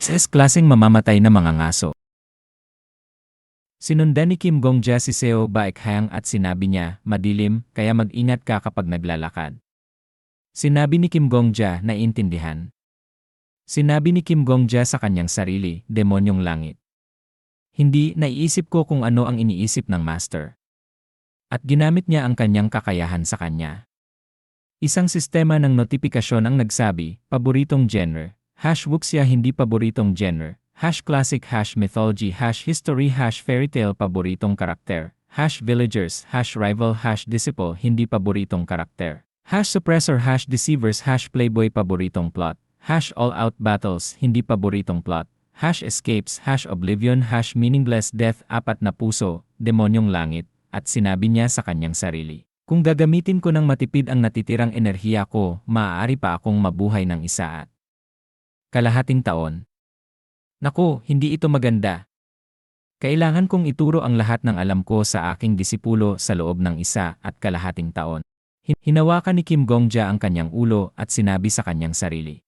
SS-klaseng mamamatay na mga ngaso. Sinundan ni Kim Gongja si Seo Baekhang at sinabi niya, madilim, kaya mag-ingat ka kapag naglalakad. Sinabi ni Kim Gongja na intindihan. Sinabi ni Kim Gongja sa kanyang sarili, demonyong langit. Hindi, naiisip ko kung ano ang iniisip ng master. At ginamit niya ang kanyang kakayahan sa kanya. Isang sistema ng notifikasyon ang nagsabi, paboritong genre, #wuxia hindi paboritong genre, #classic, #mythology, #history, #fairytale paboritong karakter, #villagers, #rival, #disciple hindi paboritong karakter, #suppressor, #deceivers, #playboy paboritong plot, #all-out battles hindi paboritong plot, #escapes, #oblivion, #meaningless death, apat na puso, demonyong langit, at sinabi niya sa kanyang sarili. Kung gagamitin ko ng matipid ang natitirang enerhiya ko, maaari pa akong mabuhay ng isa at kalahating taon. Naku, hindi ito maganda. Kailangan kong ituro ang lahat ng alam ko sa aking disipulo sa loob ng isa at kalahating taon. Hinawakan ni Kim Gongja ang kanyang ulo at sinabi sa kanyang sarili.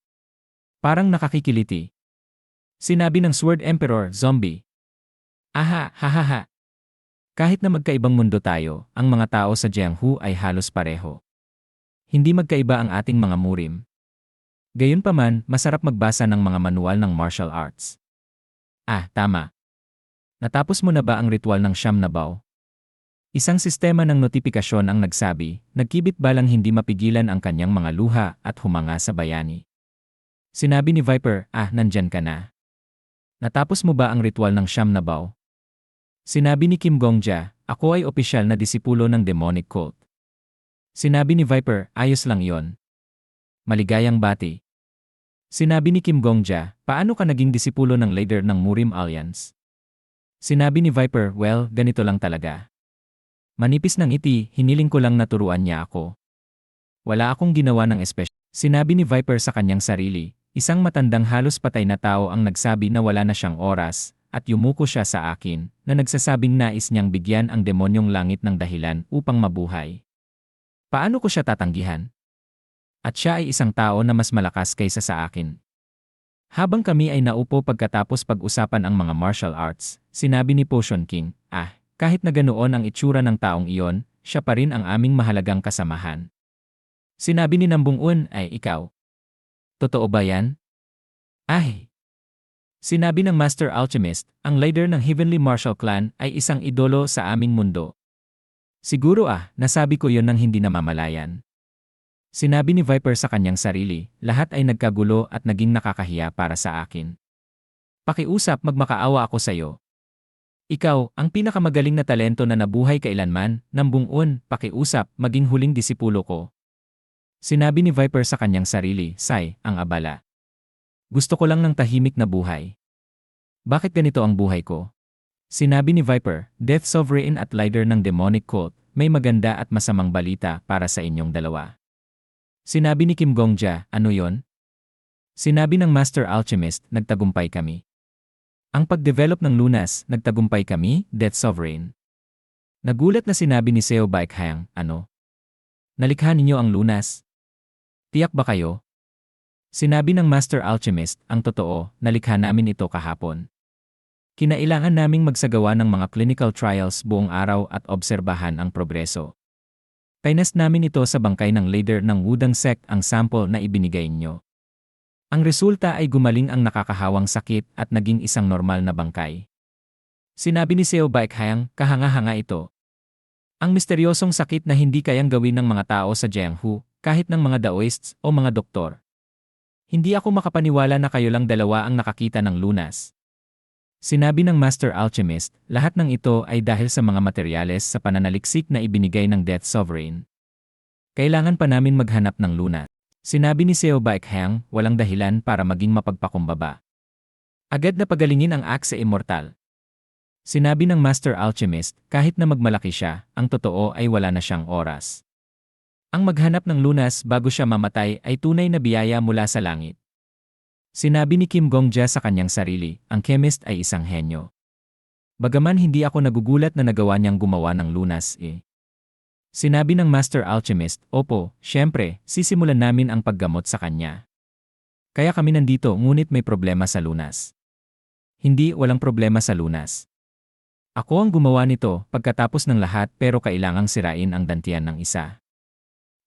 Parang nakakikiliti. Sinabi ng Sword Emperor, zombie. Aha, hahaha. Kahit na magkaibang mundo tayo, ang mga tao sa Jianghu ay halos pareho. Hindi magkaiba ang ating mga murim. Gayunpaman, masarap magbasa ng mga manual ng martial arts. Tama. Natapos mo na ba ang ritual ng Siyam na Bao? Isang sistema ng notifikasyon ang nagsabi, nagkibit balang hindi mapigilan ang kanyang mga luha at humanga sa bayani. Sinabi ni Viper, nandyan ka na. Natapos mo ba ang ritual ng Siyam na Bao? Sinabi ni Kim Gongja, ako ay opisyal na disipulo ng demonic cult. Sinabi ni Viper, ayos lang yon. Maligayang bati. Sinabi ni Kim Gongja, paano ka naging disipulo ng leader ng Murim Alliance? Sinabi ni Viper, well, ganito lang talaga. Manipis ng iti, hiniling ko lang na turuan niya ako. Wala akong ginawa ng espesyal. Sinabi ni Viper sa kanyang sarili, isang matandang halos patay na tao ang nagsabi na wala na siyang oras, at yumuko siya sa akin, na nagsasabing nais niyang bigyan ang demonyong langit ng dahilan upang mabuhay. Paano ko siya tatanggihan? At siya ay isang tao na mas malakas kaysa sa akin. Habang kami ay naupo pagkatapos pag-usapan ang mga martial arts, sinabi ni Potion King, kahit na ganoon ang itsura ng taong iyon, siya pa rin ang aming mahalagang kasamahan. Sinabi ni Nambung Un, ikaw. Totoo ba yan? Sinabi ng Master Alchemist, ang leader ng Heavenly Martial Clan ay isang idolo sa aming mundo. Siguro nasabi ko yon nang hindi namamalayan. Sinabi ni Viper sa kanyang sarili, lahat ay nagkagulo at naging nakakahiya para sa akin. Pakiusap, magmakaawa ako sa iyo. Ikaw, ang pinakamagaling na talento na nabuhay kailanman, Nambung Un, pakiusap, maging huling disipulo ko. Sinabi ni Viper sa kanyang sarili, Sai, ang abala. Gusto ko lang ng tahimik na buhay. Bakit ganito ang buhay ko? Sinabi ni Viper, Death Sovereign at leader ng demonic cult, may maganda at masamang balita para sa inyong dalawa. Sinabi ni Kim Gongja, ano yon? Sinabi ng Master Alchemist, nagtagumpay kami. Ang pag-develop ng lunas, nagtagumpay kami, Death Sovereign. Nagulat na sinabi ni Seo Baekhang, ano? Nalikha ninyo ang lunas? Tiyak ba kayo? Sinabi ng Master Alchemist, ang totoo, nalikha namin ito kahapon. Kinailangan naming magsagawa ng mga clinical trials buong araw at obserbahan ang progreso. Kainas namin ito sa bangkay ng leader ng Wudang sect ang sample na ibinigay niyo. Ang resulta ay gumaling ang nakakahawang sakit at naging isang normal na bangkay. Sinabi ni Seo Baekhang, kahanga-hanga ito. Ang misteryosong sakit na hindi kayang gawin ng mga tao sa Jianghu, kahit ng mga Daoists o mga doktor. Hindi ako makapaniwala na kayo lang dalawa ang nakakita ng lunas. Sinabi ng Master Alchemist, lahat ng ito ay dahil sa mga materyales sa pananaliksik na ibinigay ng Death Sovereign. Kailangan pa namin maghanap ng lunas. Sinabi ni Seo Baekhang, walang dahilan para maging mapagpakumbaba. Agad na pagalingin ang Axe Immortal. Sinabi ng Master Alchemist, kahit na magmalaki siya, ang totoo ay wala na siyang oras. Ang maghanap ng lunas bago siya mamatay ay tunay na biyaya mula sa langit. Sinabi ni Kim Gongja sa kanyang sarili, ang chemist ay isang henyo. Bagaman hindi ako nagugulat na nagawa niyang gumawa ng lunas Sinabi ng Master Alchemist, opo, syempre, sisimulan namin ang paggamot sa kanya. Kaya kami nandito ngunit may problema sa lunas. Hindi, walang problema sa lunas. Ako ang gumawa nito pagkatapos ng lahat pero kailangang sirain ang dantian ng isa.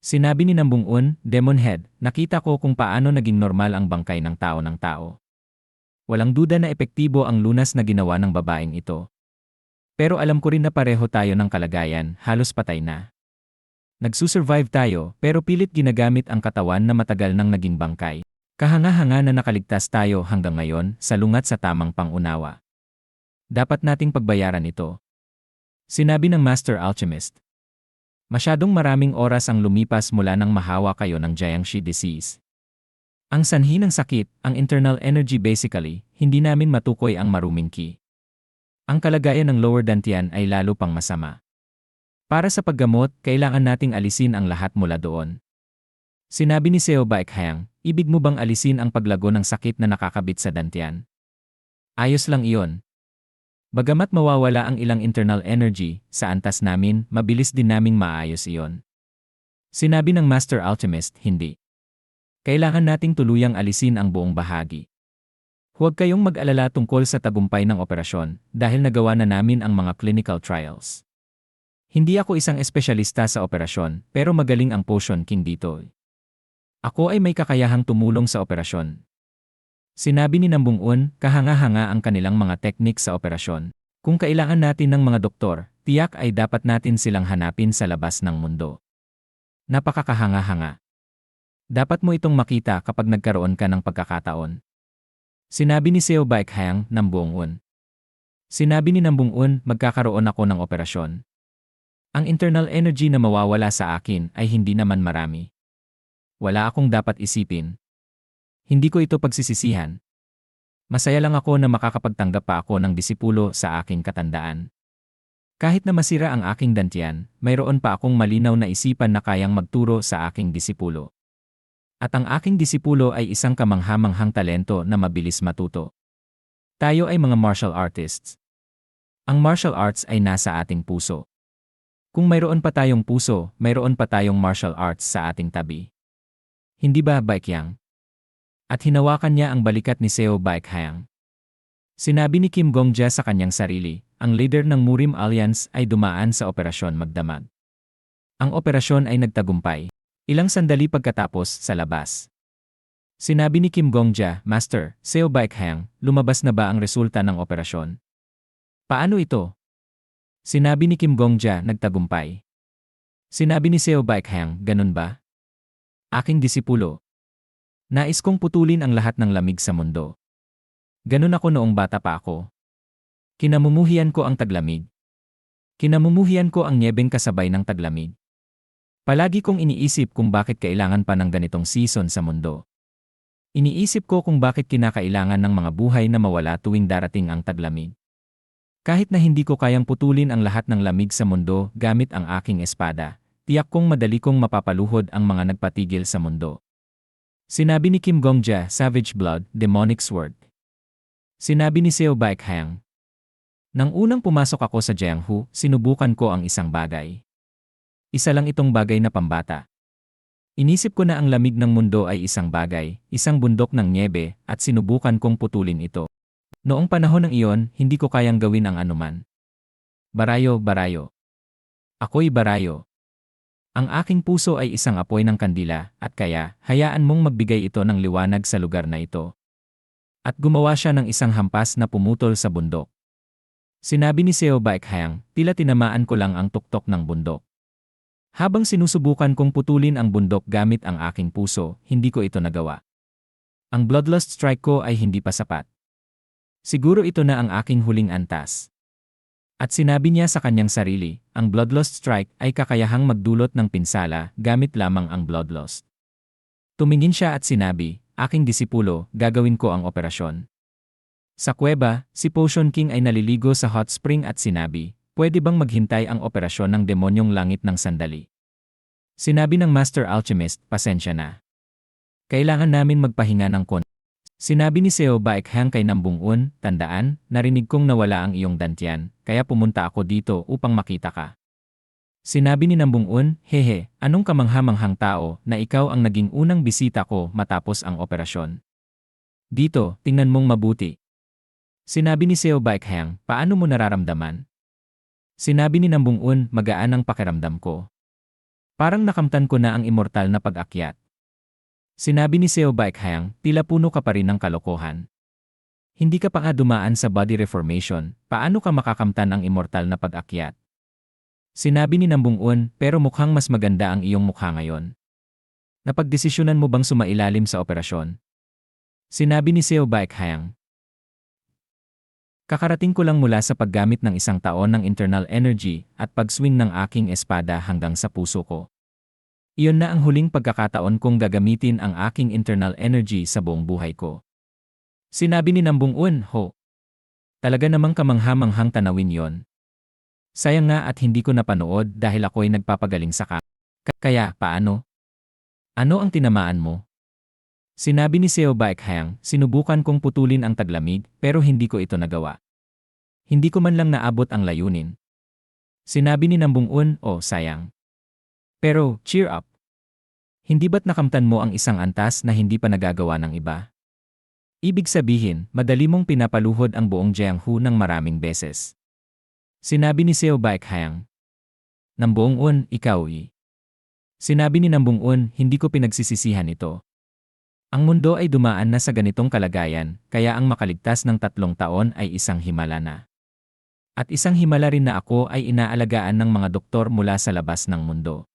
Sinabi ni Nambung-un, Demon Head, nakita ko kung paano naging normal ang bangkay ng tao. Walang duda na epektibo ang lunas na ginawa ng babaeng ito. Pero alam ko rin na pareho tayo ng kalagayan, halos patay na. Nagsusurvive tayo pero pilit ginagamit ang katawan na matagal nang naging bangkay. Kahanga-hanga na nakaligtas tayo hanggang ngayon, salungat sa tamang pangunawa. Dapat nating pagbayaran ito. Sinabi ng Master Alchemist. Masyadong maraming oras ang lumipas mula nang mahawa kayo ng Jiangshi disease. Ang sanhi ng sakit, ang internal energy basically, hindi namin matukoy ang maruming ki. Ang kalagayan ng lower dantian ay lalo pang masama. Para sa paggamot, kailangan nating alisin ang lahat mula doon. Sinabi ni Seo Baekhyang, ibig mo bang alisin ang paglago ng sakit na nakakabit sa dantian? Ayos lang iyon. Bagamat mawawala ang ilang internal energy, sa antas namin, mabilis din naming maayos iyon. Sinabi ng Master Alchemist, hindi. Kailangan nating tuluyang alisin ang buong bahagi. Huwag kayong mag-alala tungkol sa tagumpay ng operasyon dahil nagawa na namin ang mga clinical trials. Hindi ako isang espesyalista sa operasyon pero magaling ang Potion King dito. Ako ay may kakayahang tumulong sa operasyon. Sinabi ni Nambung-un, kahanga-hanga ang kanilang mga teknik sa operasyon. Kung kailangan natin ng mga doktor, tiyak ay dapat natin silang hanapin sa labas ng mundo. Napakakahanga-hanga. Dapat mo itong makita kapag nagkaroon ka ng pagkakataon. Sinabi ni Seo Baekhyang, Nambung-un. Sinabi ni Nambung-un, magkakaroon ako ng operasyon. Ang internal energy na mawawala sa akin ay hindi naman marami. Wala akong dapat isipin. Hindi ko ito pagsisisihan. Masaya lang ako na makakapagtanggap pa ako ng disipulo sa aking katandaan. Kahit na masira ang aking dantian, mayroon pa akong malinaw na isipan na kayang magturo sa aking disipulo. At ang aking disipulo ay isang kamangha-manghang talento na mabilis matuto. Tayo ay mga martial artists. Ang martial arts ay nasa ating puso. Kung mayroon pa tayong puso, mayroon pa tayong martial arts sa ating tabi. Hindi ba, Baekhyang? At hinawakan niya ang balikat ni Seo Baekhyang. Sinabi ni Kim Gongja sa kanyang sarili, ang leader ng Murim Alliance ay dumaan sa operasyon magdamag. Ang operasyon ay nagtagumpay. Ilang sandali pagkatapos sa labas. Sinabi ni Kim Gongja, Master, Seo Baekhyang, lumabas na ba ang resulta ng operasyon? Paano ito? Sinabi ni Kim Gongja, nagtagumpay. Sinabi ni Seo Baekhyang, ganun ba? Aking disipulo. Nais kong putulin ang lahat ng lamig sa mundo. Ganun ako noong bata pa ako. Kinamumuhian ko ang taglamig. Kinamumuhian ko ang nyebeng kasabay ng taglamig. Palagi kong iniisip kung bakit kailangan pa ng ganitong season sa mundo. Iniisip ko kung bakit kinakailangan ng mga buhay na mawala tuwing darating ang taglamig. Kahit na hindi ko kayang putulin ang lahat ng lamig sa mundo gamit ang aking espada, tiyak kong madali kong mapapaluhod ang mga nagpatigil sa mundo. Sinabi ni Kim Gongja, Savage Blood, Demonic Sword. Sinabi ni Seo Baekhyang. Nang unang pumasok ako sa Jianghu, sinubukan ko ang isang bagay. Isa lang itong bagay na pambata. Inisip ko na ang lamig ng mundo ay isang bagay, isang bundok ng nyebe, at sinubukan kong putulin ito. Noong panahon ng iyon, hindi ko kayang gawin ang anuman. Barayo, barayo. Ako'y barayo. Ang aking puso ay isang apoy ng kandila, at kaya, hayaan mong magbigay ito ng liwanag sa lugar na ito. At gumawa siya ng isang hampas na pumutol sa bundok. Sinabi ni Seo Baekhyang, tila tinamaan ko lang ang tuktok ng bundok. Habang sinusubukan kong putulin ang bundok gamit ang aking puso, hindi ko ito nagawa. Ang bloodlust strike ko ay hindi pa sapat. Siguro ito na ang aking huling antas. At sinabi niya sa kanyang sarili, ang bloodlust strike ay kakayahang magdulot ng pinsala gamit lamang ang bloodlust. Tumingin siya at sinabi, aking disipulo, gagawin ko ang operasyon. Sa kuweba, si Potion King ay naliligo sa hot spring at sinabi, pwede bang maghintay ang operasyon ng demonyong langit ng sandali? Sinabi ng Master Alchemist, pasensya na. Kailangan namin magpahinga ng konti. Sinabi ni Seo Baekhyang kay Nambung-un, tandaan, narinig kong nawala ang iyong dantian, kaya pumunta ako dito upang makita ka. Sinabi ni Nambung-un, hehe, anong kamangha-manghang tao na ikaw ang naging unang bisita ko matapos ang operasyon. Dito, tingnan mong mabuti. Sinabi ni Seo Baekhyang, paano mo nararamdaman? Sinabi ni Nam Bung-un, magaan ang pakiramdam ko. Parang nakamtan ko na ang immortal na pag-akyat. Sinabi ni Seo Baekhyang, tila puno ka pa rin ng kalokohan. Hindi ka pa nga dumaan sa body reformation, paano ka makakamtan ang immortal na pag-akyat? Sinabi ni Nam Bung-un, pero mukhang mas maganda ang iyong mukha ngayon. Napagdesisyonan mo bang sumailalim sa operasyon? Sinabi ni Seo Baekhyang. Kakarating ko lang mula sa paggamit ng 1 taon ng internal energy at pag-swing ng aking espada hanggang sa puso ko. Iyon na ang huling pagkakataon kong gagamitin ang aking internal energy sa buong buhay ko. Sinabi ni Nam Bung-un, ho. Talaga namang kamangha-manghang tanawin yon. Sayang nga at hindi ko napanood dahil ako'y nagpapagaling sa Kaya, paano? Ano ang tinamaan mo? Sinabi ni Seo Baekhyang, sinubukan kong putulin ang taglamig pero hindi ko ito nagawa. Hindi ko man lang naabot ang layunin. Sinabi ni Nam Bung-un, oh sayang. Pero, cheer up. Hindi ba't nakamtan mo ang isang antas na hindi pa nagagawa ng iba? Ibig sabihin, madali mong pinapaluhod ang buong Jianghu ng maraming beses. Sinabi ni Seo Baekhyang. Nam Bung-un, ikaw Sinabi ni Nam Bung-un, hindi ko pinagsisisihan ito. Ang mundo ay dumaan na sa ganitong kalagayan, kaya ang makaligtas ng 3 taon ay isang himala na. At isang himala rin na ako ay inaalagaan ng mga doktor mula sa labas ng mundo.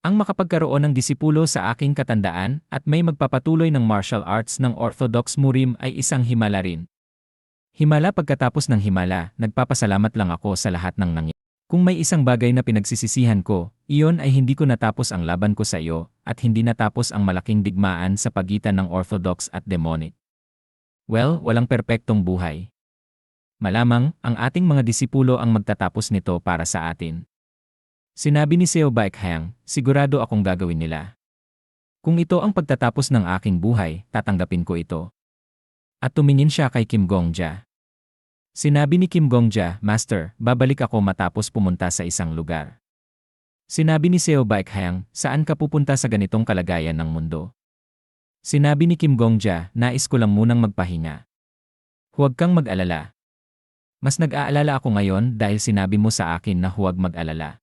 Ang makapagkaroon ng disipulo sa aking katandaan at may magpapatuloy ng martial arts ng Orthodox Murim ay isang himala rin. Himala pagkatapos ng himala, nagpapasalamat lang ako sa lahat ng nangyari. Kung may isang bagay na pinagsisisihan ko, iyon ay hindi ko natapos ang laban ko sa iyo at hindi natapos ang malaking digmaan sa pagitan ng Orthodox at Demonic. Well, walang perpektong buhay. Malamang, ang ating mga disipulo ang magtatapos nito para sa atin. Sinabi ni Seo Baekhyang, sigurado akong gagawin nila. Kung ito ang pagtatapos ng aking buhay, tatanggapin ko ito. At tumingin siya kay Kim Gong-ja. Sinabi ni Kim Gong-ja, Master, babalik ako matapos pumunta sa isang lugar. Sinabi ni Seo Baekhyang, saan ka pupunta sa ganitong kalagayan ng mundo? Sinabi ni Kim Gong-ja, nais ko lang munang magpahinga. Huwag kang mag-alala. Mas nag-aalala ako ngayon dahil sinabi mo sa akin na huwag mag-alala.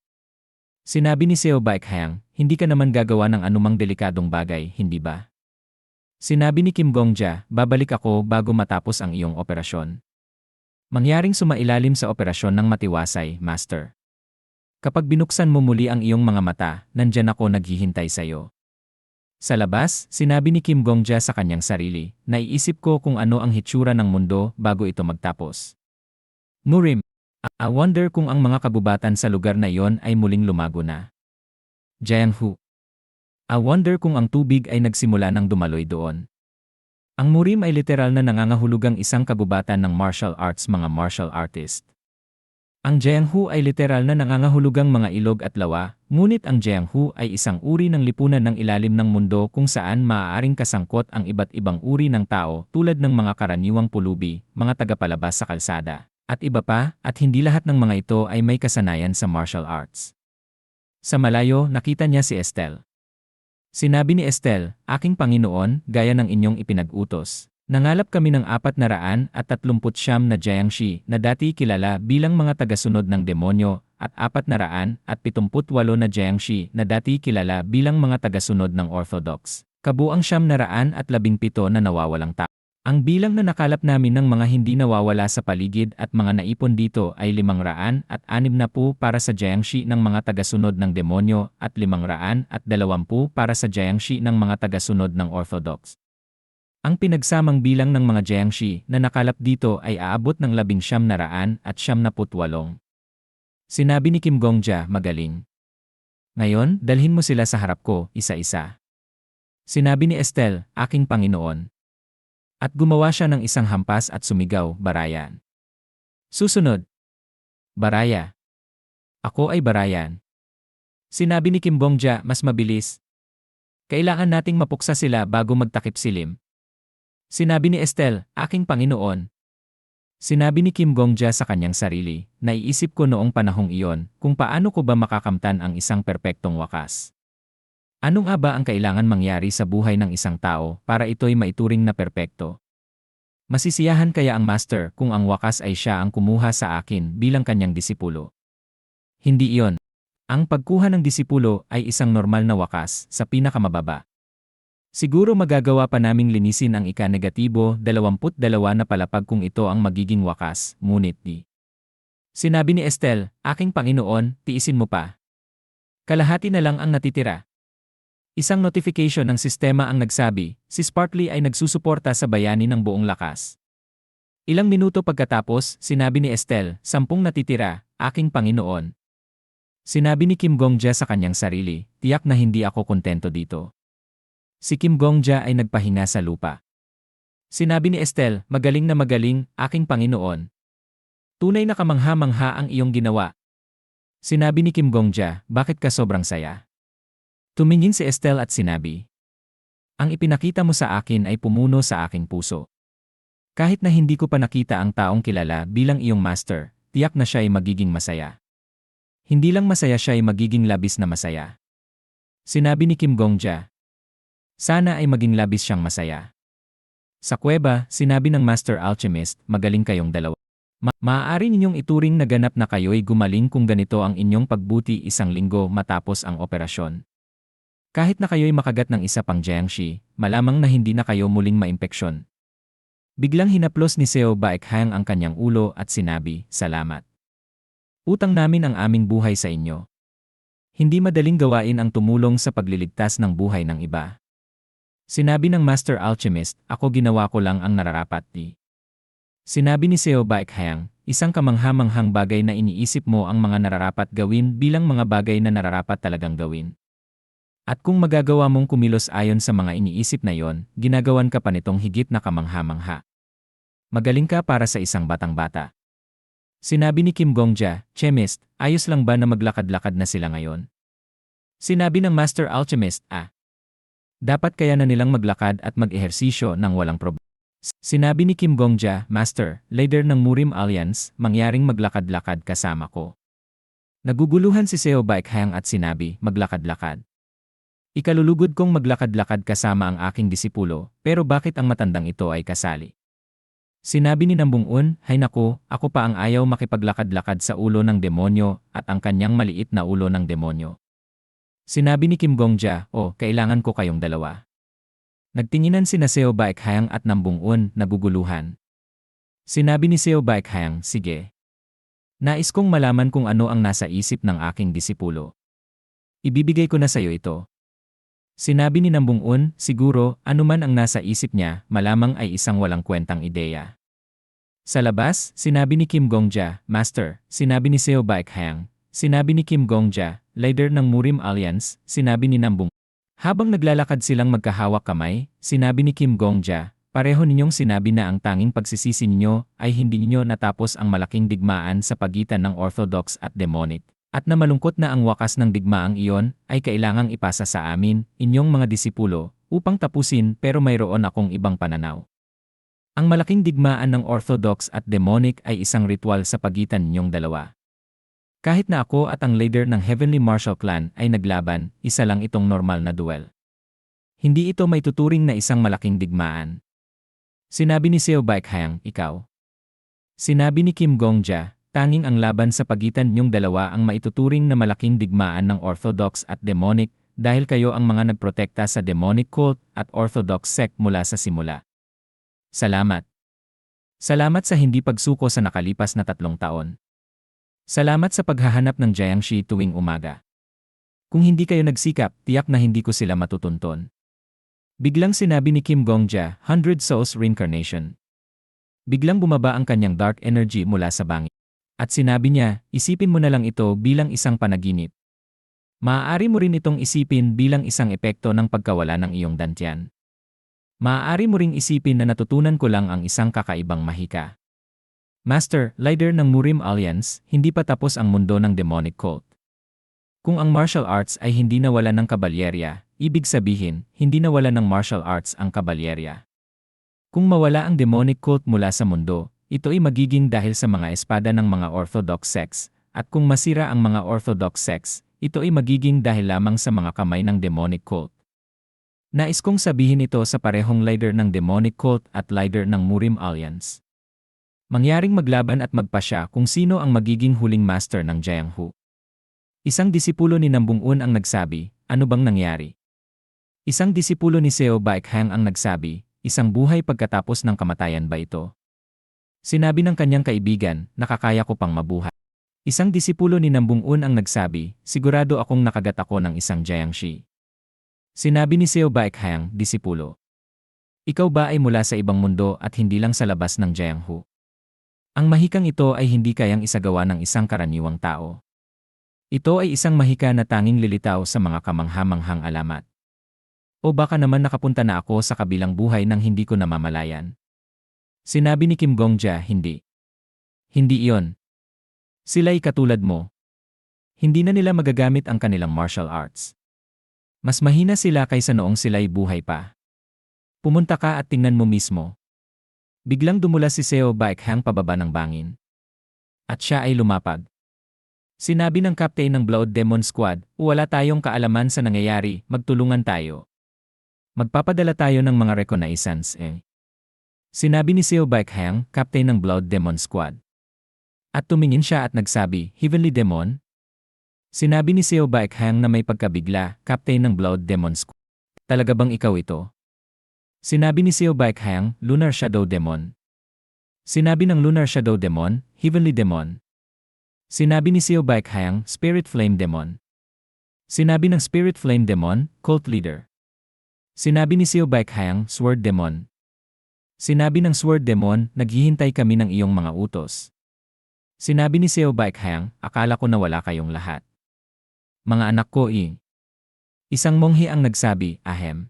Sinabi ni Seo Baekhyang, hindi ka naman gagawa ng anumang delikadong bagay, hindi ba? Sinabi ni Kim Gong-ja, babalik ako bago matapos ang iyong operasyon. Mangyaring sumailalim sa operasyon ng matiwasay, Master. Kapag binuksan mo muli ang iyong mga mata, nandyan ako naghihintay sa iyo. Sa labas, sinabi ni Kim Gong-ja sa kanyang sarili, naiisip ko kung ano ang hitsura ng mundo bago ito magtapos. Murim, I wonder kung ang mga kabubatan sa lugar na iyon ay muling lumago na. Jianghu. I wonder kung ang tubig ay nagsimula ng dumaloy doon. Ang Murim ay literal na nangangahulugang isang kagubatan ng martial arts mga martial artist. Ang Jianghu ay literal na nangangahulugang mga ilog at lawa, ngunit ang Jianghu ay isang uri ng lipunan ng ilalim ng mundo kung saan maaaring kasangkot ang iba't ibang uri ng tao tulad ng mga karaniwang pulubi, mga tagapalabas sa kalsada, at iba pa, at hindi lahat ng mga ito ay may kasanayan sa martial arts. Sa malayo, nakita niya si Estelle. Sinabi ni Estelle, aking Panginoon, gaya ng inyong ipinag-utos. Nangalap kami ng 439 na Jiangshi na dati kilala bilang mga tagasunod ng demonyo at 478 na Jiangshi na dati kilala bilang mga tagasunod ng Orthodox. Kabuang 917 na nawawalang tao. Ang bilang na nakalap namin ng mga hindi nawawala sa paligid at mga naipon dito ay 560 para sa Jiangshi ng mga tagasunod ng demonyo at 520 para sa Jiangshi ng mga tagasunod ng Orthodox. Ang pinagsamang bilang ng mga Jiangshi na nakalap dito ay aabot ng 1978. Sinabi ni Kim Gong-ja, magaling. Ngayon, dalhin mo sila sa harap ko, isa-isa. Sinabi ni Estelle, aking Panginoon. At gumawa siya ng isang hampas at sumigaw, Barayan. Susunod. Baraya. Ako ay Barayan. Sinabi ni Kim Gong-ja, mas mabilis. Kailangan nating mapuksa sila bago magtakip silim. Sinabi ni Estelle, aking Panginoon. Sinabi ni Kim Gong-ja sa kanyang sarili, naiisip ko noong panahong iyon kung paano ko ba makakamtan ang isang perpektong wakas. Ano nga ba ang kailangan mangyari sa buhay ng isang tao para ito'y maituring na perpekto? Masisiyahan kaya ang master kung ang wakas ay siya ang kumuha sa akin bilang kanyang disipulo. Hindi iyon. Ang pagkuha ng disipulo ay isang normal na wakas sa pinakamababa. Siguro magagawa pa naming linisin ang ika-22 na palapag kung ito ang magiging wakas, ngunit di. Sinabi ni Estelle, aking Panginoon, tiisin mo pa. Kalahati na lang ang natitira. Isang notification ng sistema ang nagsabi, si Sparkly ay nagsusuporta sa bayani ng buong lakas. Ilang minuto pagkatapos, sinabi ni Estelle, 10 natitira, aking Panginoon. Sinabi ni Kim Gongja sa kanyang sarili, tiyak na hindi ako kontento dito. Si Kim Gongja ay nagpahinga sa lupa. Sinabi ni Estelle, magaling na magaling, aking Panginoon. Tunay na kamangha-mangha ang iyong ginawa. Sinabi ni Kim Gongja, bakit ka sobrang saya? Tumingin si Estelle at sinabi, ang ipinakita mo sa akin ay pumuno sa aking puso. Kahit na hindi ko pa nakita ang taong kilala bilang iyong master, tiyak na siya ay magiging masaya. Hindi lang masaya siya ay magiging labis na masaya. Sinabi ni Kim Gongja, sana ay maging labis siyang masaya. Sa kuweba, sinabi ng Master Alchemist, magaling kayong dalawa. Maaari ninyong ituring na ganap na kayo'y gumaling kung ganito ang inyong pagbuti 1 linggo matapos ang operasyon. Kahit na kayo'y makagat ng isa pang Jiangshi, malamang na hindi na kayo muling maimpeksyon. Biglang hinaplos ni Seo Baekhang ang kanyang ulo at sinabi, salamat. Utang namin ang aming buhay sa inyo. Hindi madaling gawain ang tumulong sa pagliligtas ng buhay ng iba. Sinabi ng Master Alchemist, ako ginawa ko lang ang nararapat di. Sinabi ni Seo Baekhang, isang kamangha-manghang bagay na iniisip mo ang mga nararapat gawin bilang mga bagay na nararapat talagang gawin. At kung magagawa mong kumilos ayon sa mga iniisip na yon, ginagawan ka pa nitong higit na kamangha-mangha. Magaling ka para sa isang batang-bata. Sinabi ni Kim Gongja, Chemist, ayos lang ba na maglakad-lakad na sila ngayon? Sinabi ng Master Alchemist, dapat kaya na nilang maglakad at mag-ehersisyo ng walang problema. Sinabi ni Kim Gongja, Master, leader ng Murim Alliance, mangyaring maglakad-lakad kasama ko. Naguguluhan si Seo Baekhang at sinabi, maglakad-lakad. Ikalulugod kong maglakad-lakad kasama ang aking disipulo, pero bakit ang matandang ito ay kasali? Sinabi ni Nambung-un, hay naku, ako pa ang ayaw makipaglakad-lakad sa ulo ng demonyo at ang kanyang maliit na ulo ng demonyo. Sinabi ni Kim Gongja, kailangan ko kayong dalawa. Nagtinginan sina Seo Baekhang at Nambung-un, naguguluhan. Sinabi ni Seo Baekhang, sige. Nais kong malaman kung ano ang nasa isip ng aking disipulo. Ibibigay ko na sa iyo ito. Sinabi ni Nambung-un, siguro, anuman ang nasa isip niya, malamang ay isang walang kwentang ideya. Sa labas, sinabi ni Kim Gongja, Master, sinabi ni Seo Baekhang, sinabi ni Kim Gongja, leader ng Murim Alliance, sinabi ni Nambung. Habang naglalakad silang magkahawak kamay, sinabi ni Kim Gongja, pareho ninyong sinabi na ang tanging pagsisisi ninyo ay hindi ninyo natapos ang malaking digmaan sa pagitan ng Orthodox at Demonic. At na malungkot na ang wakas ng digmaang iyon ay kailangang ipasa sa amin, inyong mga disipulo, upang tapusin pero mayroon akong ibang pananaw. Ang malaking digmaan ng Orthodox at Demonic ay isang ritual sa pagitan ninyong dalawa. Kahit na ako at ang leader ng Heavenly Martial Clan ay naglaban, isa lang itong normal na duel. Hindi ito may tuturing na isang malaking digmaan. Sinabi ni Seo Baekhang, ikaw. Sinabi ni Kim Gongja, tanging ang laban sa pagitan ninyong dalawa ang maituturing na malaking digmaan ng Orthodox at Demonic dahil kayo ang mga nagprotekta sa Demonic cult at Orthodox sect mula sa simula. Salamat. Salamat sa hindi pagsuko sa nakalipas na 3 taon. Salamat sa paghahanap ng Jiangshi tuwing umaga. Kung hindi kayo nagsikap, tiyak na hindi ko sila matutunton. Biglang sinabi ni Kim Gongja, 100 Souls Reincarnation. Biglang bumaba ang kanyang dark energy mula sa bangin. At sinabi niya, isipin mo na lang ito bilang isang panaginip. Maaari mo rin itong isipin bilang isang epekto ng pagkawala ng iyong dantian. Maaari mo ring isipin na natutunan ko lang ang isang kakaibang mahika. Master, leader ng Murim Alliance, hindi pa tapos ang mundo ng demonic cult. Kung ang martial arts ay hindi nawala ng kabalyerya, ibig sabihin, hindi nawala ng martial arts ang kabalyerya. Kung mawala ang demonic cult mula sa mundo, ito ay magiging dahil sa mga espada ng mga Orthodox sects, at kung masira ang mga Orthodox sects, ito ay magiging dahil lamang sa mga kamay ng demonic cult. Nais kong sabihin ito sa parehong leader ng demonic cult at leader ng Murim Alliance. Mangyaring maglaban at magpasya kung sino ang magiging huling master ng Jianghu. Isang disipulo ni Nambung-un ang nagsabi, ano bang nangyari? Isang disipulo ni Seo Baekhang ang nagsabi, isang buhay pagkatapos ng kamatayan ba ito? Sinabi ng kanyang kaibigan, nakakaya ko pang mabuhay. Isang disipulo ni Nambung-un ang nagsabi, sigurado akong nakagat ako ng isang Jiangshi. Sinabi ni Seo Baekhang, disipulo. Ikaw ba ay mula sa ibang mundo at hindi lang sa labas ng Jianghu? Ang mahikang ito ay hindi kayang isagawa ng isang karaniwang tao. Ito ay isang mahika na tanging lilitaw sa mga kamangha-manghang alamat. O baka naman nakapunta na ako sa kabilang buhay nang hindi ko namamalayan. Sinabi ni Kim Gongja, hindi. Hindi iyon. Sila'y katulad mo. Hindi na nila magagamit ang kanilang martial arts. Mas mahina sila kaysa noong sila'y buhay pa. Pumunta ka at tingnan mo mismo. Biglang dumula si Seo Baekhang pababa ng bangin. At siya ay lumapag. Sinabi ng captain ng Blood Demon Squad, wala tayong kaalaman sa nangyayari, magtulungan tayo. Magpapadala tayo ng mga reconnaissance Sinabi ni Seo Baekhang, captain ng Blood Demon Squad. At tumingin siya at nagsabi, Heavenly Demon? Sinabi ni Seo Baekhang na may pagkabigla, captain ng Blood Demon Squad. Talaga bang ikaw ito? Sinabi ni Seo Baekhang, Lunar Shadow Demon. Sinabi ng Lunar Shadow Demon, Heavenly Demon. Sinabi ni Seo Baekhang, Spirit Flame Demon. Sinabi ng Spirit Flame Demon, Cult Leader. Sinabi ni Seo Baekhang, Sword Demon. Sinabi ng Sword Demon, naghihintay kami ng iyong mga utos. Sinabi ni Seo Baekhang, akala ko na wala kayong lahat. Mga anak ko Isang monghe ang nagsabi, ahem.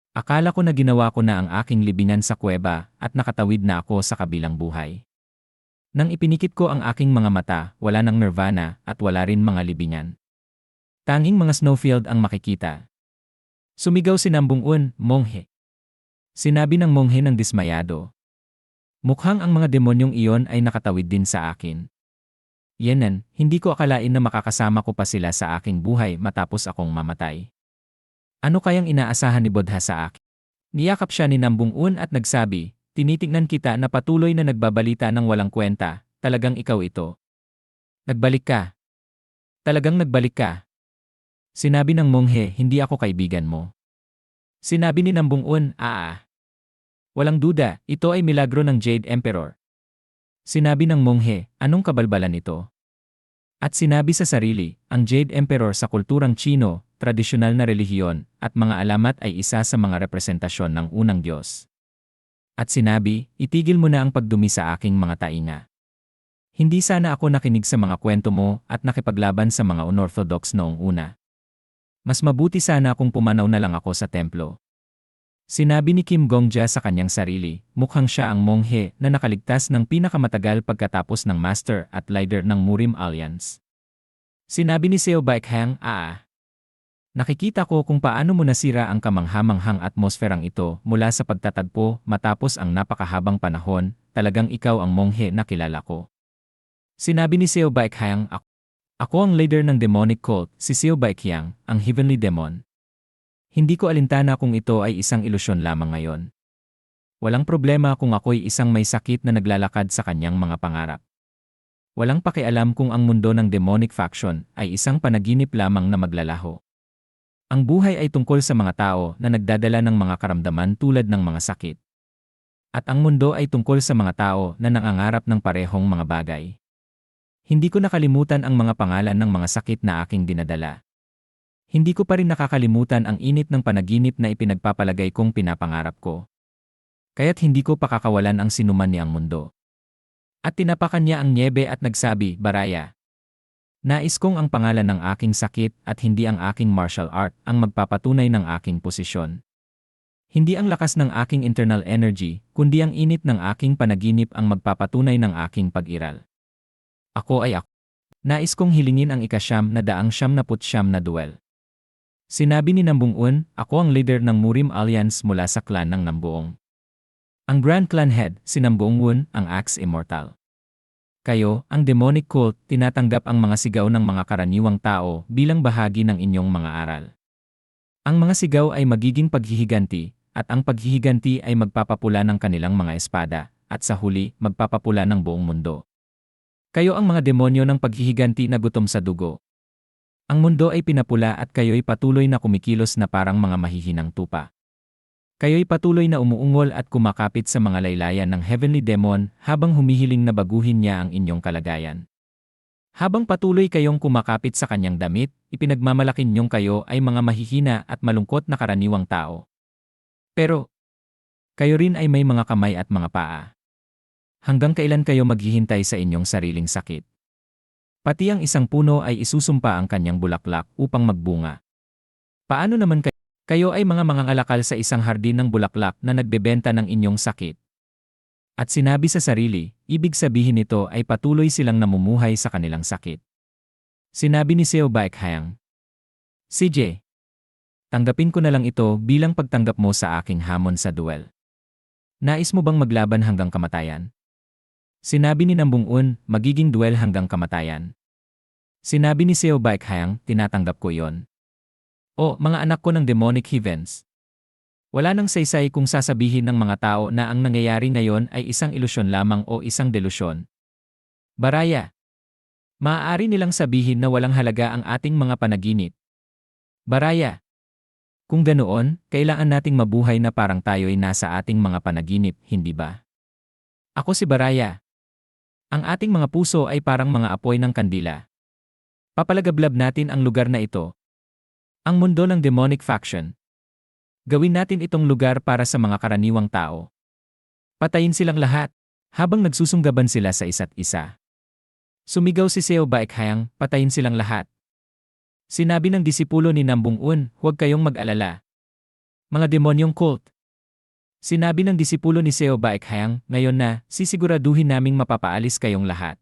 Akala ko na ginawa ko na ang aking libingan sa kuweba at nakatawid na ako sa kabilang buhay. Nang ipinikit ko ang aking mga mata, wala ng nirvana at wala rin mga libingan. Tanging mga snowfield ang makikita. Sumigaw si Nambung-un, monghe. Sinabi ng monghe ng dismayado. Mukhang ang mga demonyong iyon ay nakatawid din sa akin. Yenan, hindi ko akalain na makakasama ko pa sila sa aking buhay matapos akong mamatay. Ano kayang inaasahan ni Bodha sa akin? Niyakap siya ni Nambung-un at nagsabi, tinitingnan kita na patuloy na nagbabalita ng walang kwenta, talagang ikaw ito. Nagbalik ka. Talagang nagbalik ka. Sinabi ng monghe, hindi ako kaibigan mo. Sinabi ni Nambung-un, walang duda, ito ay milagro ng Jade Emperor. Sinabi ng monghe, anong kabalbalan ito? At sinabi sa sarili, ang Jade Emperor sa kulturang Chino, tradisyonal na relihiyon, at mga alamat ay isa sa mga representasyon ng unang Diyos. At sinabi, itigil mo na ang pagdumi sa aking mga tainga. Hindi sana ako nakinig sa mga kwento mo at nakipaglaban sa mga unorthodox noong una. Mas mabuti sana kung pumanaw na lang ako sa templo. Sinabi ni Kim Gongja sa kanyang sarili, mukhang siya ang monghe na nakaligtas ng pinakamatagal pagkatapos ng master at leader ng Murim Alliance. Sinabi ni Seo Baekhang, nakikita ko kung paano mo nasira ang kamangha-manghang atmosferang ito mula sa pagtatagpo matapos ang napakahabang panahon, talagang ikaw ang monghe na kilala ko. Sinabi ni Seo Baekhang, ako ang leader ng demonic cult, si Seo Baekhang, ang Heavenly Demon. Hindi ko alintana kung ito ay isang ilusyon lamang ngayon. Walang problema kung ako'y isang may sakit na naglalakad sa kanyang mga pangarap. Walang pakialam kung ang mundo ng demonic faction ay isang panaginip lamang na maglalaho. Ang buhay ay tungkol sa mga tao na nagdadala ng mga karamdaman tulad ng mga sakit. At ang mundo ay tungkol sa mga tao na nangangarap ng parehong mga bagay. Hindi ko nakalimutan ang mga pangalan ng mga sakit na aking dinadala. Hindi ko pa rin nakakalimutan ang init ng panaginip na ipinagpapalagay kong pinapangarap ko. Kaya't hindi ko pakakawalan ang sinuman niyang mundo. At tinapakan niya ang nyebe at nagsabi, Baraya. Nais kong ang pangalan ng aking sakit at hindi ang aking martial art ang magpapatunay ng aking posisyon. Hindi ang lakas ng aking internal energy, kundi ang init ng aking panaginip ang magpapatunay ng aking pag-iral. Ako ay ako. Nais kong hilingin ang ika-9 na duel. Sinabi ni Nambung-un, ako ang leader ng Murim Alliance mula sa clan ng Nambuong. Ang Grand Clan Head, si Nambung-un, ang Axe Immortal. Kayo, ang demonic cult, tinatanggap ang mga sigaw ng mga karaniwang tao bilang bahagi ng inyong mga aral. Ang mga sigaw ay magiging paghihiganti, at ang paghihiganti ay magpapapula ng kanilang mga espada, at sa huli, magpapapula ng buong mundo. Kayo ang mga demonyo ng paghihiganti na gutom sa dugo. Ang mundo ay pinapula at kayo'y patuloy na kumikilos na parang mga mahihinang tupa. Kayo'y patuloy na umuungol at kumakapit sa mga laylayan ng heavenly demon habang humihiling na baguhin niya ang inyong kalagayan. Habang patuloy kayong kumakapit sa kanyang damit, ipinagmamalakin niyong kayo ay mga mahihina at malungkot na karaniwang tao. Pero, kayo rin ay may mga kamay at mga paa. Hanggang kailan kayo maghihintay sa inyong sariling sakit? Pati ang isang puno ay isusumpa ang kanyang bulaklak upang magbunga. Paano naman kayo? Kayo ay mga mangangalakal sa isang hardin ng bulaklak na nagbebenta ng inyong sakit. At sinabi sa sarili, ibig sabihin nito ay patuloy silang namumuhay sa kanilang sakit. Sinabi ni Seo Baekhang, CJ, tanggapin ko na lang ito bilang pagtanggap mo sa aking hamon sa duel. Nais mo bang maglaban hanggang kamatayan? Sinabi ni Nam Bung-un, magiging duel hanggang kamatayan. Sinabi ni Seo Baekhang, tinatanggap ko iyon. O, mga anak ko ng demonic heathens. Wala nang saysay kung sasabihin ng mga tao na ang nangyayari ngayon ay isang ilusyon lamang o isang delusyon. Baraya. Maaari nilang sabihin na walang halaga ang ating mga panaginip. Baraya. Kung ganoon, kailangan nating mabuhay na parang tayo'y nasa ating mga panaginip, hindi ba? Ako si Baraya. Ang ating mga puso ay parang mga apoy ng kandila. Papalagablab natin ang lugar na ito. Ang mundo ng demonic faction. Gawin natin itong lugar para sa mga karaniwang tao. Patayin silang lahat, habang nagsusunggaban sila sa isa't isa. Sumigaw si Seo Baekhang, patayin silang lahat. Sinabi ng disipulo ni Nam Bung-un, huwag kayong mag-alala. Mga demonyong cult. Sinabi ng disipulo ni Seo Baekhang, ngayon na, sisiguraduhin naming mapapaalis kayong lahat.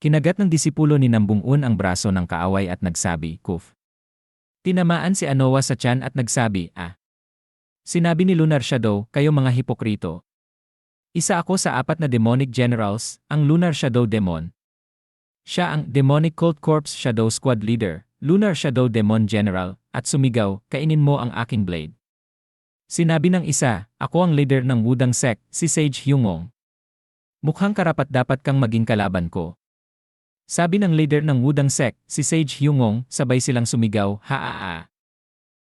Kinagat ng disipulo ni Nam Bung-un ang braso ng kaaway at nagsabi, Kuf. Tinamaan si Anoa sa tiyan at nagsabi, Sinabi ni Lunar Shadow, kayo mga hipokrito. Isa ako sa 4 na demonic generals, ang Lunar Shadow Demon. Siya ang Demonic Cult Corps Shadow Squad Leader, Lunar Shadow Demon General, at sumigaw, kainin mo ang aking blade. Sinabi ng isa, ako ang leader ng Wudang Sect, si Sage Hyungong. Mukhang karapat-dapat kang maging kalaban ko. Sabi ng leader ng Wudang Sect, si Sage Hyungong, sabay silang sumigaw, haa.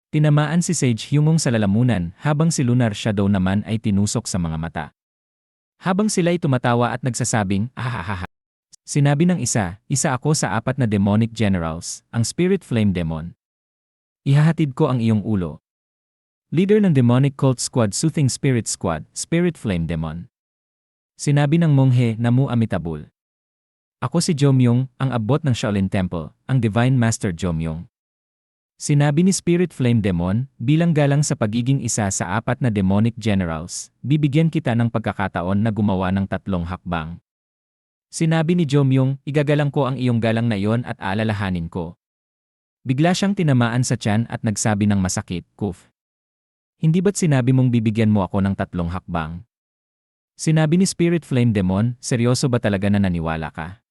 Tinamaan si Sage Hyungong sa lalamunan habang si Lunar Shadow naman ay tinusok sa mga mata. Habang sila'y tumatawa at nagsasabing, ahahaha. Sinabi ng isa ako sa 4 na demonic generals, ang Spirit Flame Demon. Ihahatid ko ang iyong ulo. Leader ng Demonic Cult Squad Soothing Spirit Squad, Spirit Flame Demon. Sinabi ng monghe na Mu Amitabul. Ako si Jomyong, ang abot ng Shaolin Temple, ang Divine Master Jomyong. Sinabi ni Spirit Flame Demon, bilang galang sa pagiging isa sa 4 na demonic generals, bibigyan kita ng pagkakataon na gumawa ng 3 hakbang. Sinabi ni Jomyong, igagalang ko ang iyong galang na iyon at alalahanin ko. Bigla siyang tinamaan sa tiyan at nagsabi ng masakit, Kuf. Hindi ba't sinabi mong bibigyan mo ako ng 3 hakbang? Sinabi ni Spirit Flame Demon, seryoso ba talaga na naniwala ka?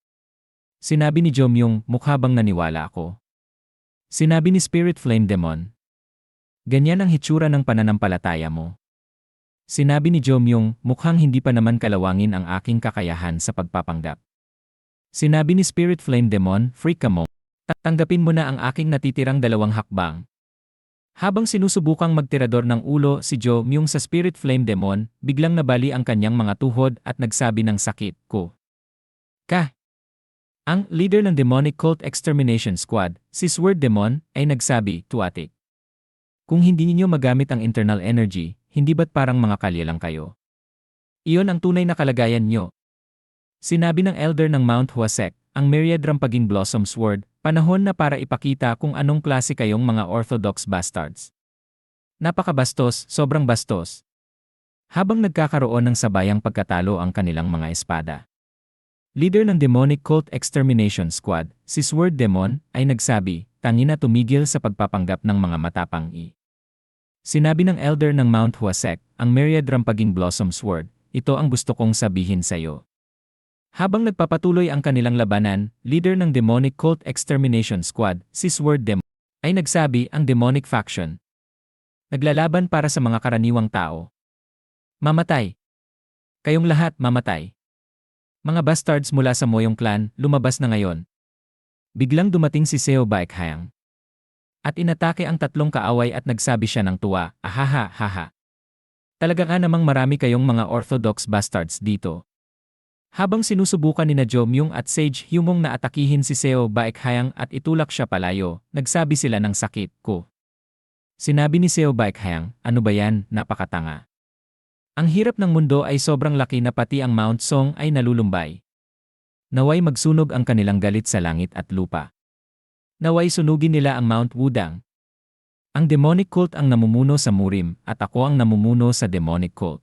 Sinabi ni Jomyong, mukha bang naniwala ako? Sinabi ni Spirit Flame Demon, ganyan ang hitsura ng pananampalataya mo. Sinabi ni Jomyong, mukhang hindi pa naman kalawangin ang aking kakayahan sa pagpapanggap. Sinabi ni Spirit Flame Demon, freak ka mo. Tanggapin mo na ang aking natitirang 2 hakbang. Habang sinusubukang magtirador ng ulo si Jomyong sa Spirit Flame Demon, biglang nabali ang kanyang mga tuhod at nagsabi ng sakit, ko. Ang leader ng Demonic Cult Extermination Squad, si Sword Demon, ay nagsabi, tuwatik. Kung hindi ninyo magamit ang internal energy, hindi ba't parang mga kalye lang kayo? Iyon ang tunay na kalagayan nyo. Sinabi ng elder ng Mount Huasek, ang Myriad Rampaging Blossom Sword, panahon na para ipakita kung anong klase kayong mga orthodox bastards. Napakabastos, sobrang bastos. Habang nagkakaroon ng sabayang pagkatalo ang kanilang mga espada. Leader ng Demonic Cult Extermination Squad, si Sword Demon, ay nagsabi, tangina tumigil sa pagpapanggap ng mga matapang Sinabi ng elder ng Mount Huasek, ang Myriad Rampaging Blossom Sword, ito ang gusto kong sabihin sa iyo. Habang nagpapatuloy ang kanilang labanan, leader ng Demonic Cult Extermination Squad, si Sword Demon, Ay nagsabi ang demonic faction. Naglalaban para sa mga karaniwang tao. Mamatay. Kayong lahat mamatay. Mga bastards mula sa Moyong clan, lumabas na ngayon. Biglang dumating si Seo Baekhyang. At inatake ang tatlong kaaway at nagsabi siya ng tuwa, ahaha, haha. Talaga nga namang marami kayong mga orthodox bastards dito. Habang sinusubukan ni na Jo Myung at Sage Hyumong na atakihin si Seo Baekhyang at itulak siya palayo, nagsabi sila ng sakit ko. Sinabi ni Seo Baekhyang, ano ba yan, napakatanga. Ang hirap ng mundo ay sobrang laki na pati ang Mount Song ay nalulumbay. Naway magsunog ang kanilang galit sa langit at lupa. Naway sunugin nila ang Mount Wudang. Ang demonic cult ang namumuno sa Murim at ako ang namumuno sa demonic cult.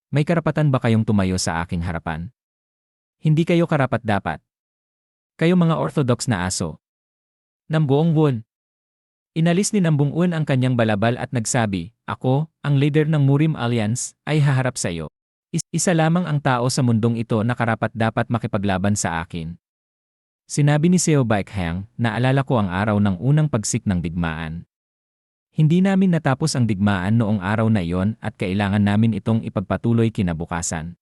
May karapatan ba kayong tumayo sa aking harapan? Hindi kayo karapat-dapat. Kayo mga orthodox na aso. Nambuong Won. Inalis ni Nambung Un ang kanyang balabal at nagsabi, ako, ang leader ng Murim Alliance, ay haharap sa iyo. Isa lamang ang tao sa mundong ito na karapat-dapat makipaglaban sa akin. Sinabi ni Seo Baekhyang, naalala ko ang araw ng unang pagsik ng digmaan. Hindi namin natapos ang digmaan noong araw na iyon at kailangan namin itong ipagpatuloy kinabukasan.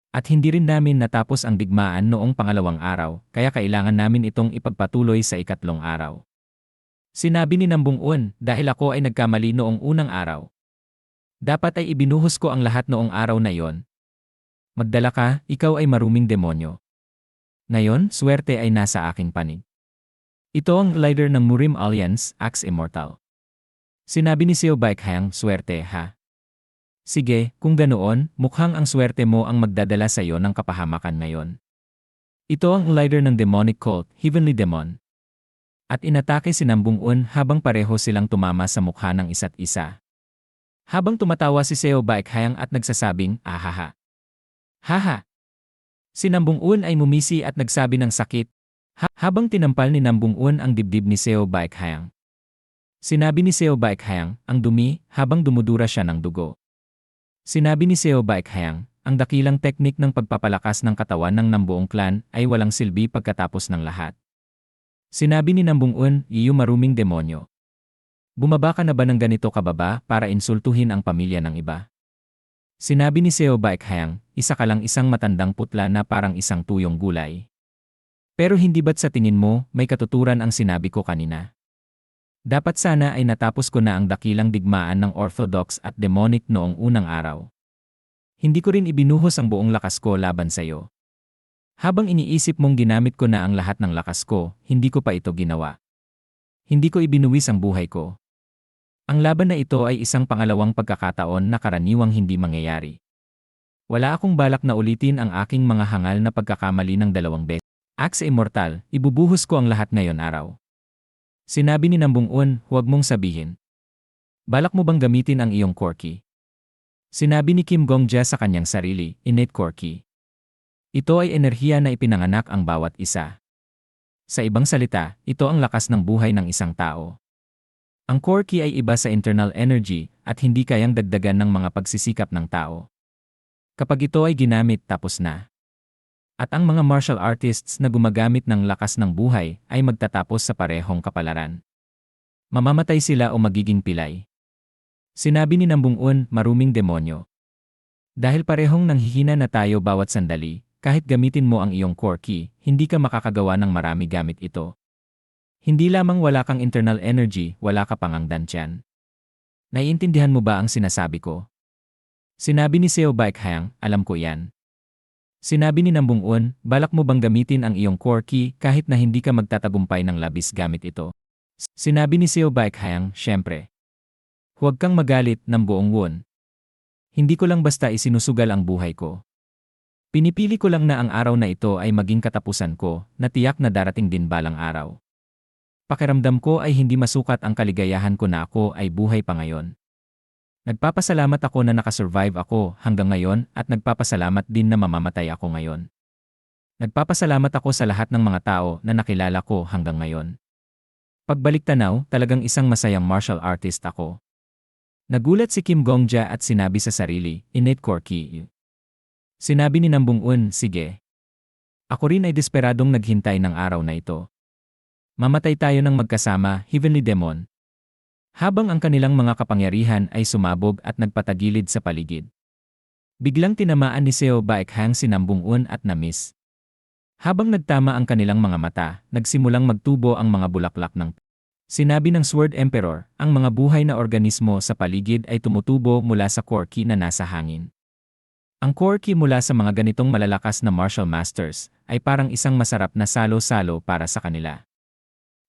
At hindi rin namin natapos ang digmaan noong pangalawang araw, kaya kailangan namin itong ipagpatuloy sa ikatlong araw. Sinabi ni Nambung Un, dahil ako ay nagkamali noong unang araw. Dapat ay ibinuhos ko ang lahat noong araw na iyon. Magdala ka, ikaw ay maruming demonyo. Ngayon, swerte ay nasa aking panig. Ito ang leader ng Murim Alliance, Axe Immortal. Sinabi ni Seo Baekhyang, swerte ha. Sige, kung ganoon, mukhang ang swerte mo ang magdadala sa iyo ng kapahamakan ngayon. Ito ang leader ng demonic cult, Heavenly Demon. At inatake si Nambung Un habang pareho silang tumama sa mukha ng isa't isa. Habang tumatawa si Seo Baekhyang at nagsasabing, ahaha. Haha. Si Nambung Un ay mumisi at nagsabi ng sakit, habang tinampal ni Nambung Un ang dibdib ni Seo Baekhyang. Sinabi ni Seo Baekhyang, ang dumi, habang dumudura siya ng dugo. Sinabi ni Seo Baekhyang, ang dakilang teknik ng pagpapalakas ng katawan ng Nambuong clan ay walang silbi pagkatapos ng lahat. Sinabi ni Nambung Un, iyo maruming demonyo. Bumaba ka na ba ng ganito kababa para insultuhin ang pamilya ng iba? Sinabi ni Seo Baekhyang, isa ka lang isang matandang putla na parang isang tuyong gulay. Pero hindi ba't sa tingin mo, may katuturan ang sinabi ko kanina? Dapat sana ay natapos ko na ang dakilang digmaan ng orthodox at demonic noong unang araw. Hindi ko rin ibinuhos ang buong lakas ko laban sa iyo. Habang iniisip mong ginamit ko na ang lahat ng lakas ko, hindi ko pa ito ginawa. Hindi ko ibinuwis ang buhay ko. Ang laban na ito ay isang pangalawang pagkakataon na karaniwang hindi mangyayari. Wala akong balak na ulitin ang aking mga hangal na pagkakamali ng 2 beses. Axe Immortal, ibubuhos ko ang lahat ngayon araw. Sinabi ni Nambung Un, huwag mong sabihin. Balak mo bang gamitin ang iyong core key? Sinabi ni Kim Gongja sa kanyang sarili, innate core key. Ito ay enerhiya na ipinanganak ang bawat isa. Sa ibang salita, ito ang lakas ng buhay ng isang tao. Ang core key ay iba sa internal energy at hindi kayang dagdagan ng mga pagsisikap ng tao. Kapag ito ay ginamit, tapos na. At ang mga martial artists na gumagamit ng lakas ng buhay ay magtatapos sa parehong kapalaran. Mamamatay sila o magiging pilay. Sinabi ni Nambung Un, maruming demonyo. Dahil parehong nanghihina na tayo bawat sandali, kahit gamitin mo ang iyong core key, hindi ka makakagawa ng marami gamit ito. Hindi lamang wala kang internal energy, wala ka pang ang dantyan. Naiintindihan mo ba ang sinasabi ko? Sinabi ni Seo Baekhyang, alam ko yan. Sinabi ni Nambung Un, balak mo bang gamitin ang iyong core key kahit na hindi ka magtatagumpay ng labis gamit ito? Sinabi ni Seo Baekhyang, syempre. Huwag kang magalit, Nambuong Won. Hindi ko lang basta isinusugal ang buhay ko. Pinipili ko lang na ang araw na ito ay maging katapusan ko, na tiyak na darating din balang araw. Pakiramdam ko ay hindi masukat ang kaligayahan ko na ako ay buhay pa ngayon. Nagpapasalamat ako na nakasurvive ako hanggang ngayon at nagpapasalamat din na mamamatay ako ngayon. Nagpapasalamat ako sa lahat ng mga tao na nakilala ko hanggang ngayon. Pagbalik tanaw, talagang isang masayang martial artist ako. Nagulat si Kim Gongja at sinabi sa sarili, innate core key. Sinabi ni Nambung Un, sige. Ako rin ay desperadong naghintay ng araw na ito. Mamatay tayo ng magkasama, Heavenly Demon. Habang ang kanilang mga kapangyarihan ay sumabog at nagpatagilid sa paligid. Biglang tinamaan ni Seo Baekhang si Nambung-un at na-miss. Habang nagtama ang kanilang mga mata, nagsimulang magtubo ang mga bulaklak ng sinabi ng Sword Emperor, ang mga buhay na organismo sa paligid ay tumutubo mula sa core ki na nasa hangin. Ang core ki mula sa mga ganitong malalakas na martial masters ay parang isang masarap na salo-salo para sa kanila.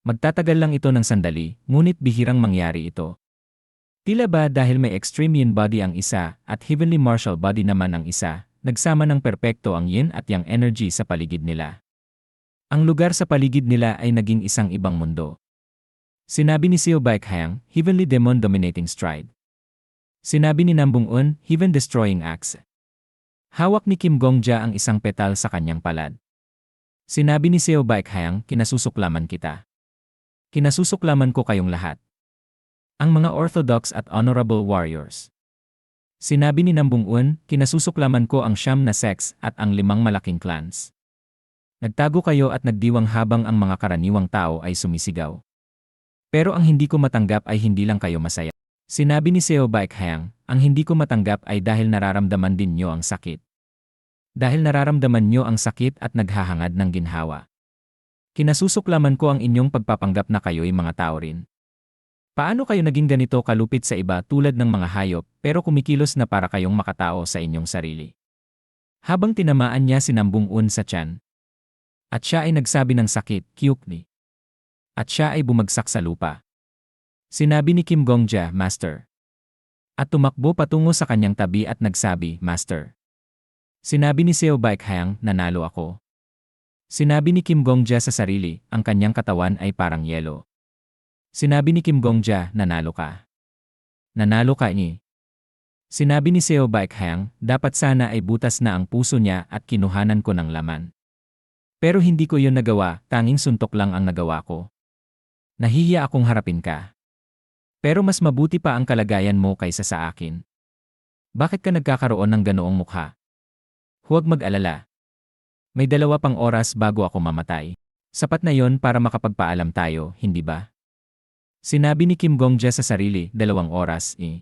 Magtatagal lang ito ng sandali, ngunit bihirang mangyari ito. Tila ba dahil may extreme yin body ang isa at heavenly martial body naman ang isa, nagsama ng perpekto ang yin at yang energy sa paligid nila. Ang lugar sa paligid nila ay naging isang ibang mundo. Sinabi ni Seo Baekhang, Heavenly Demon Dominating Stride. Sinabi ni Nambung-un, Heaven Destroying Axe. Hawak ni Kim Gongja ang isang petal sa kanyang palad. Sinabi ni Seo Baekhang, kinasusuklaman kita. Kinasusuklaman ko kayong lahat. Ang mga orthodox at honorable warriors. Sinabi ni Nambung-un, kinasusuklaman ko ang 9 na sects at ang 5 malaking clans. Nagtago kayo at nagdiwang habang ang mga karaniwang tao ay sumisigaw. Pero ang hindi ko matanggap ay hindi lang kayo masaya. Sinabi ni Seo Baekhang, ang hindi ko matanggap ay dahil nararamdaman din nyo ang sakit. Dahil nararamdaman nyo ang sakit at naghahangad ng ginhawa. Kinasusuklaman ko ang inyong pagpapanggap na kayo'y mga tao rin. Paano kayo naging ganito kalupit sa iba tulad ng mga hayop pero kumikilos na para kayong makatao sa inyong sarili? Habang tinamaan niya si Nambung-un sa tiyan. At siya ay nagsabi ng sakit, Kyukni. At siya ay bumagsak sa lupa. Sinabi ni Kim Gongja, Master. At tumakbo patungo sa kanyang tabi at nagsabi, Master. Sinabi ni Seo Baekhang, nanalo ako. Sinabi ni Kim Gongja sa sarili, ang kanyang katawan ay parang yelo. Sinabi ni Kim Gongja, nanalo ka. Nanalo ka ni. Sinabi ni Seo Baekhang, dapat sana ay butas na ang puso niya at kinuhanan ko ng laman. Pero hindi ko yon nagawa, tanging suntok lang ang nagawa ko. Nahihiya akong harapin ka. Pero mas mabuti pa ang kalagayan mo kaysa sa akin. Bakit ka nagkakaroon ng ganoong mukha? Huwag mag-alala. May 2 pang oras bago ako mamatay. Sapat na yon para makapagpaalam tayo, hindi ba? Sinabi ni Kim Gongja sa sarili, 2 oras eh.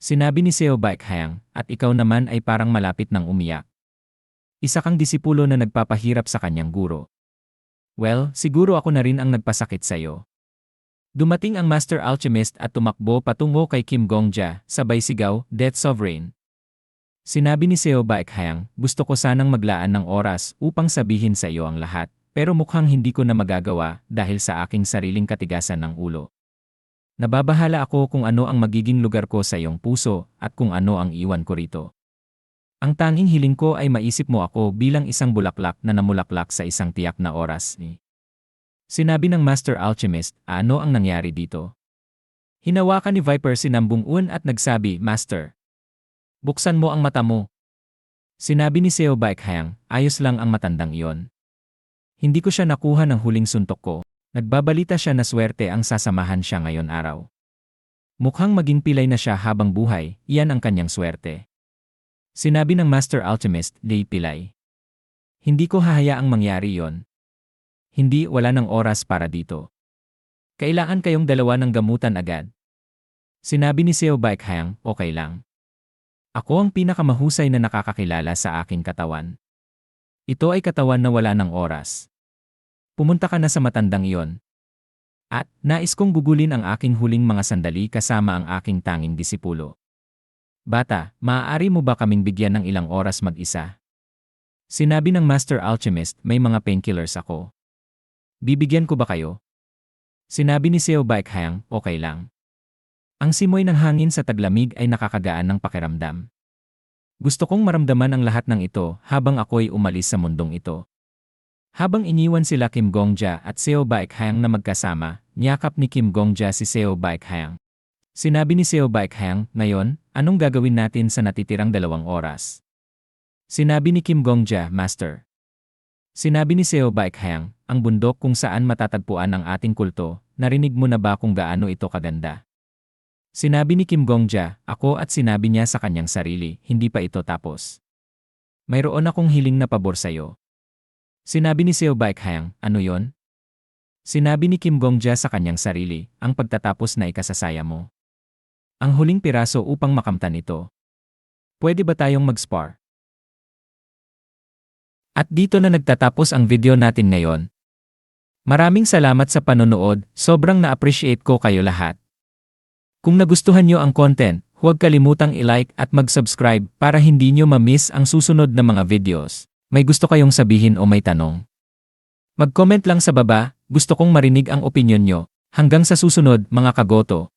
Sinabi ni Seo Baekhang, at ikaw naman ay parang malapit ng umiyak. Isa kang disipulo na nagpapahirap sa kanyang guro. Well, siguro ako na rin ang nagpasakit sa'yo. Dumating ang Master Alchemist at tumakbo patungo kay Kim Gongja, sabay sigaw, Death Sovereign. Sinabi ni Seo Baekhang, gusto ko sanang maglaan ng oras upang sabihin sa iyo ang lahat, pero mukhang hindi ko na magagawa dahil sa aking sariling katigasan ng ulo. Nababahala ako kung ano ang magiging lugar ko sa iyong puso at kung ano ang iwan ko rito. Ang tanging hiling ko ay maisip mo ako bilang isang bulaklak na namulaklak sa isang tiyak na oras. Sinabi ng Master Alchemist, ano ang nangyari dito? Hinawakan ni Viper si Nambung-un at nagsabi, Master. Buksan mo ang mata mo. Sinabi ni Seo Baekhang, ayos lang ang matandang iyon. Hindi ko siya nakuha ng huling suntok ko. Nagbabalita siya na swerte ang sasamahan siya ngayon araw. Mukhang maging pilay na siya habang buhay, iyan ang kanyang swerte. Sinabi ng Master Alchemist, Day pilay. Hindi ko hahayaang mangyari yon. Hindi, wala ng oras para dito. Kailangan kayong 2 ng gamutan agad. Sinabi ni Seo Baekhang, okay lang. Ako ang pinakamahusay na nakakakilala sa aking katawan. Ito ay katawan na wala ng oras. Pumunta ka na sa matandang iyon. At, nais kong gugulin ang aking huling mga sandali kasama ang aking tanging disipulo. Bata, maaari mo ba kaming bigyan ng ilang oras mag-isa? Sinabi ng Master Alchemist, may mga painkillers ako. Bibigyan ko ba kayo? Sinabi ni Seo Baekhang, okay lang. Ang simoy ng hangin sa taglamig ay nakakagaan ng pakiramdam. Gusto kong maramdaman ang lahat ng ito habang ako'y umalis sa mundong ito. Habang iniwan sila Kim Gongja at Seo Baekhang na magkasama, niyakap ni Kim Gongja si Seo Baekhang. Sinabi ni Seo Baekhang, ngayon, anong gagawin natin sa natitirang 2 oras? Sinabi ni Kim Gongja, Master. Sinabi ni Seo Baekhang, ang bundok kung saan matatagpuan ang ating kulto, narinig mo na ba kung gaano ito kaganda? Sinabi ni Kim Gongja, ako at sinabi niya sa kanyang sarili, hindi pa ito tapos. Mayroon akong hiling na pabor sa'yo. Sinabi ni Seo Baekhang, ano yon? Sinabi ni Kim Gongja sa kanyang sarili, ang pagtatapos na ikasasaya mo. Ang huling piraso upang makamtan ito. Pwede ba tayong mag-spar? At dito na nagtatapos ang video natin ngayon. Maraming salamat sa panonood, sobrang na-appreciate ko kayo lahat. Kung nagustuhan nyo ang content, huwag kalimutang i-like at mag-subscribe para hindi nyo ma-miss ang susunod na mga videos. May gusto kayong sabihin o may tanong? Mag-comment lang sa baba, gusto kong marinig ang opinyon nyo. Hanggang sa susunod mga kagoto.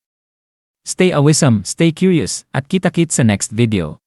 Stay awesome, stay curious, at kita-kits sa next video.